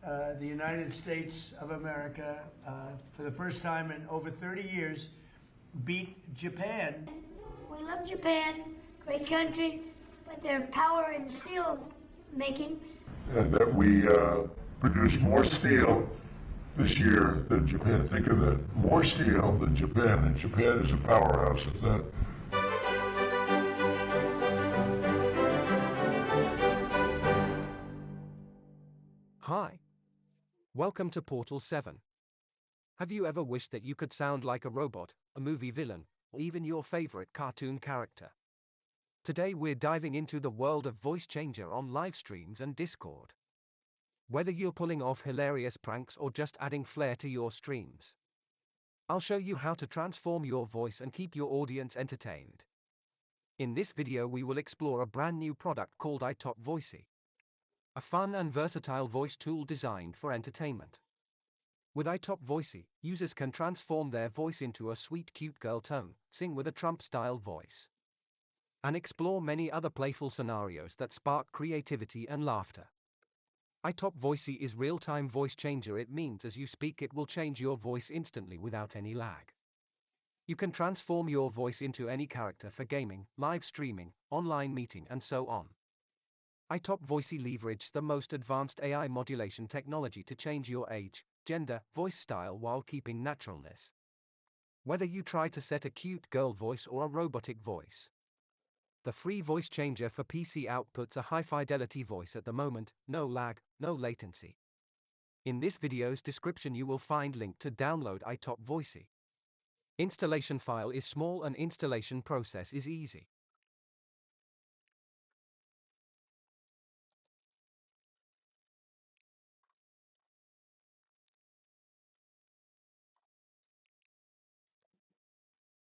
the United States of America, for the first time in over 30 years, beat Japan. We love Japan, great country, but their power in steel making. And that we produce more steel this year than Japan. Think of that. More steel than Japan, and Japan is a powerhouse at that. Hi. Welcome to Portal 7. Have you ever wished that you could sound like a robot, a movie villain, or even your favorite cartoon character? Today we're diving into the world of voice changer on live streams and Discord. Whether you're pulling off hilarious pranks or just adding flair to your streams, I'll show you how to transform your voice and keep your audience entertained. In this video we will explore a brand new product called iTop Voicy, a fun and versatile voice tool designed for entertainment. With iTop Voicy, users can transform their voice into a sweet cute girl tone, sing with a Trump-style voice, and explore many other playful scenarios that spark creativity and laughter. iTop Voicy is real-time voice changer. It means as you speak it will change your voice instantly without any lag. You can transform your voice into any character for gaming, live streaming, online meeting and so on. iTop Voicy leverages the most advanced AI modulation technology to change your age, gender, voice style while keeping naturalness. Whether you try to set a cute girl voice or a robotic voice, the free voice changer for PC outputs a high-fidelity voice at the moment, no lag, no latency. In this video's description you will find link to download iTop Voicy. Installation file is small and installation process is easy.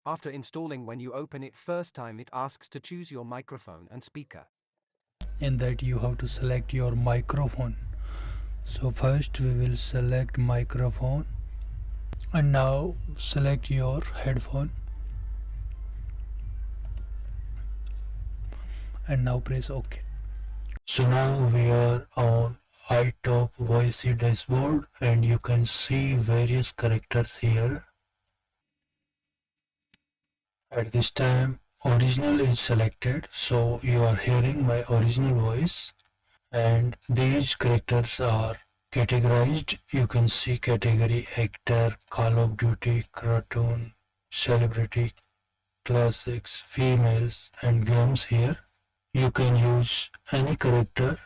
After installing, when you open it first time it asks to choose your microphone and speaker. In that you have to select your microphone. So first we will select microphone and now select your headphone and now press OK. So now we are on iTop Voicy dashboard and you can see various characters here. At this time original is selected, so you are hearing my original voice, and these characters are categorized. You can see category actor, Call of Duty, cartoon, celebrity, classics, females and games here. You can use any character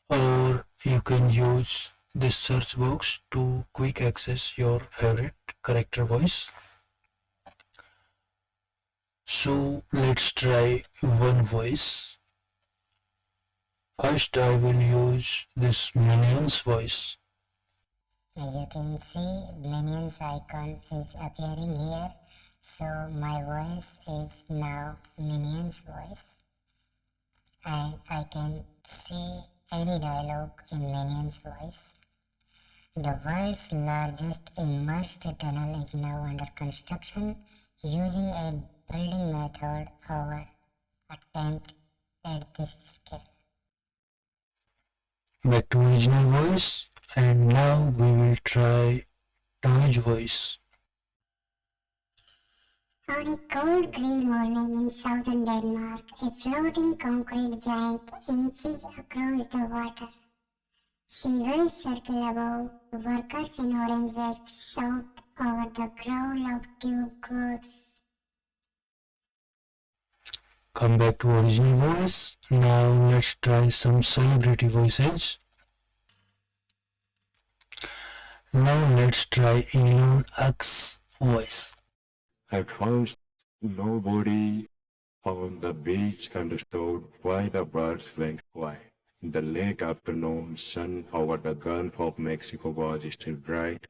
or you can use this search box to quick access your favorite character voice. So let's try one voice. First I will use this Minions voice. As you can see, Minions icon is appearing here. So my voice is now Minions voice. And I can see any dialogue in Minions voice. The world's largest immersed tunnel is now under construction using a building method over attempt at this scale. Back to original voice, and now we will try Toy's voice. On a cold grey morning in southern Denmark, a floating concrete giant inches across the water. Seagulls circle above, workers in orange vests shout over the growl of tube goods. Come back to original voice. Now let's try some celebrity voices. Now let's try Elon Musk's voice. At first, nobody on the beach understood why the birds went quiet. The late afternoon sun over the Gulf of Mexico was still bright.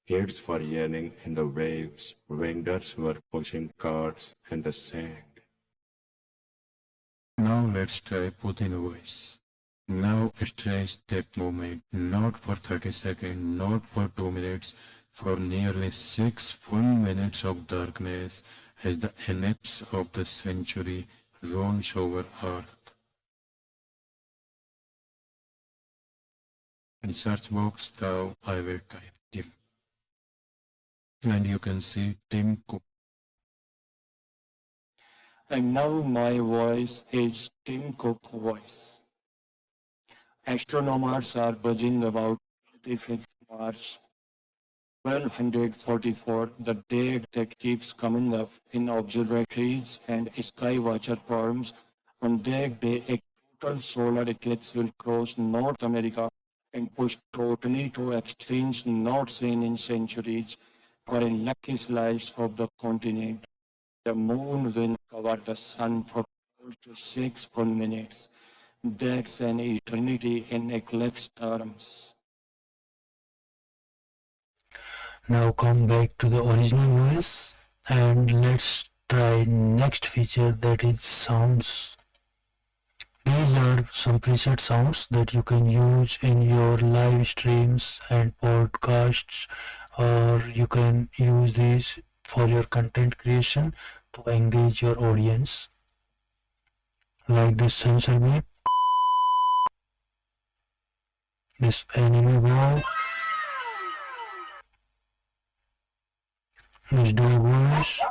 Kids were yelling in the waves, vendors were pushing carts in the sand. Now let's try Putin voice. Now let's try step movement, not for 30 seconds, not for 2 minutes, for nearly 6 full minutes of darkness as the eclipse of the century rolls over Earth. In search box, now I will type Tim. And you can see Tim Cook. And now my voice is Tim Cook voice. Astronomers are buzzing about 25th March 1244, the day that keeps coming up in observatories and sky watcher forums. On that day, a total solar eclipse will cross North America and push totally to extremes not seen in centuries. For a lucky slice of the continent, the moon will cover the sun for 4 to 6 full minutes. That's an eternity in eclipse terms. Now come back to the original voice and let's try next feature, that is sounds. These are some preset sounds that you can use in your live streams and podcasts, or you can use these for your content creation to engage your audience. Like this sensor beep, this anime wow, this dog voice,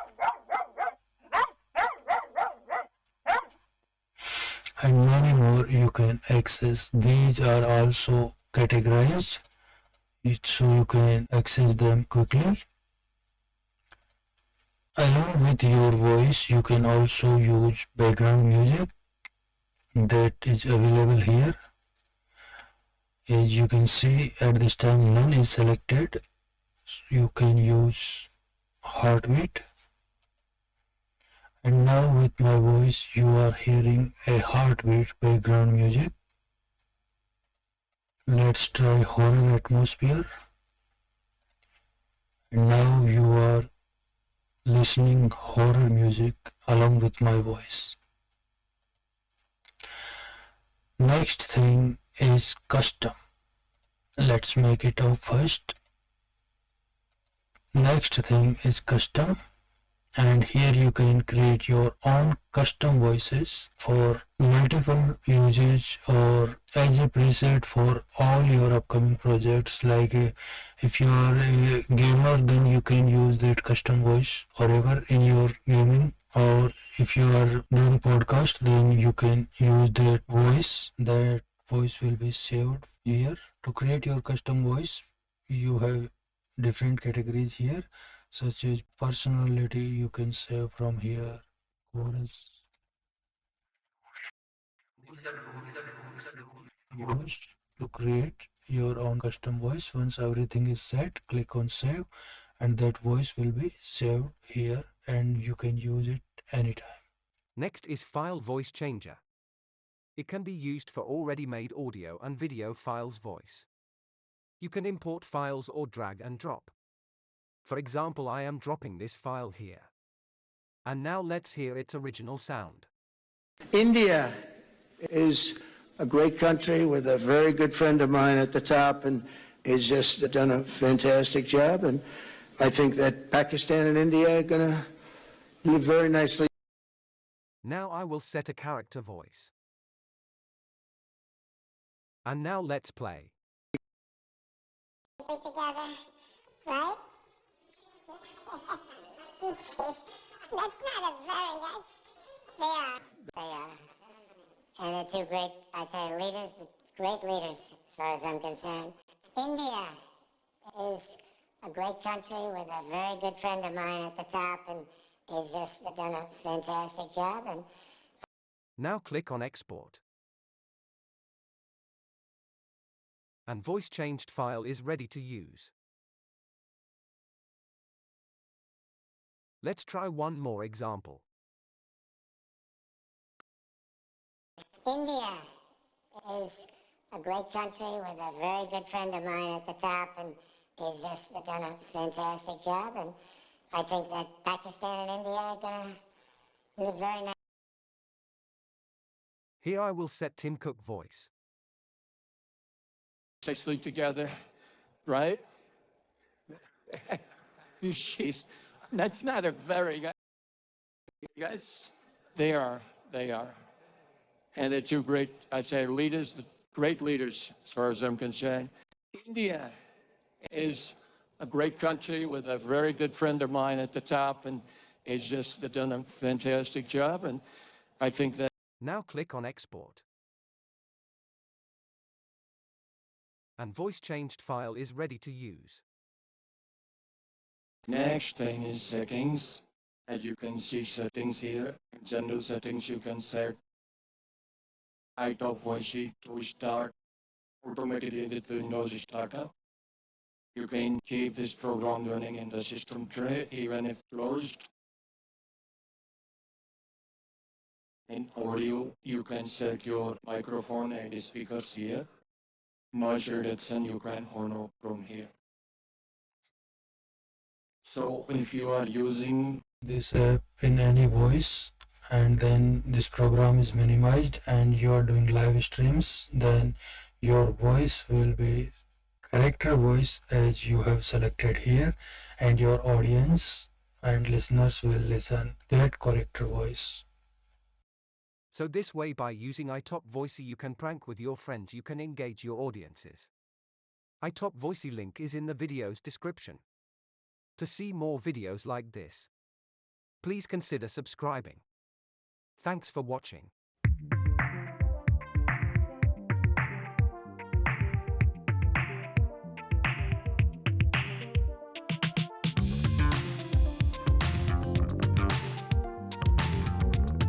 and many more you can access. These are also categorized so you can access them quickly. Along with your voice, you can also use background music that is available here. As you can see, at this time none is selected. You can use heartbeat. And now with my voice you are hearing a heartbeat background music. Let's try horror atmosphere. And now you are listening horror music along with my voice. Next thing is custom. Let's make it up first. Next thing is custom, and here you can create your own custom voices for multiple usage or as a preset for all your upcoming projects. Like if you are a gamer, then you can use that custom voice forever in your gaming, or if you are doing podcast, then you can use that voice. That voice will be saved here. To create your custom voice, you have different categories here, such as personality. You can save from here, chorus, voice. To create your own custom voice, once everything is set, click on save, and that voice will be saved here and you can use it anytime. Next is File Voice Changer. It can be used for already made audio and video files voice. You can import files or drag and drop. For example, I am dropping this file here. And now let's hear its original sound. India is a great country with a very good friend of mine at the top, and has just done a fantastic job. And I think that Pakistan and India are going to live very nicely. Now I will set a character voice. And now let's play. Together, right? That's not a very nice. They are. And they're two great, I'd say, leaders, great leaders, as far as I'm concerned. India is a great country with a very good friend of mine at the top, and has just done a fantastic job. And now click on Export. And voice changed file is ready to use. Let's try one more example. India is a great country with a very good friend of mine at the top, and has just done a fantastic job. And I think that Pakistan and India are going to live very nice. Here I will set Tim Cook voice. They sleep together, right? Jeez, that's not a very good. Guys, they are. And they're two great, I'd say, leaders, great leaders, as far as I'm concerned. India is a great country with a very good friend of mine at the top, and it's just done a fantastic job. And I think that Now click on Export. And voice changed file is ready to use. next thing is settings. As you can see settings here, in general settings you can set iTop Voicy to start automatically with Windows Startup. You can keep this program running in the system tray even if closed. In audio, you can set your microphone and speakers here. Noise reduction you can honor from here. So if you are using this app in any voice and then this program is minimized and you are doing live streams, then your voice will be character voice as you have selected here, and your audience and listeners will listen that character voice. So this way, by using iTop Voicy, you can prank with your friends, you can engage your audiences. iTop Voicy link is in the video's description. To see more videos like this, please consider subscribing. Thanks for watching.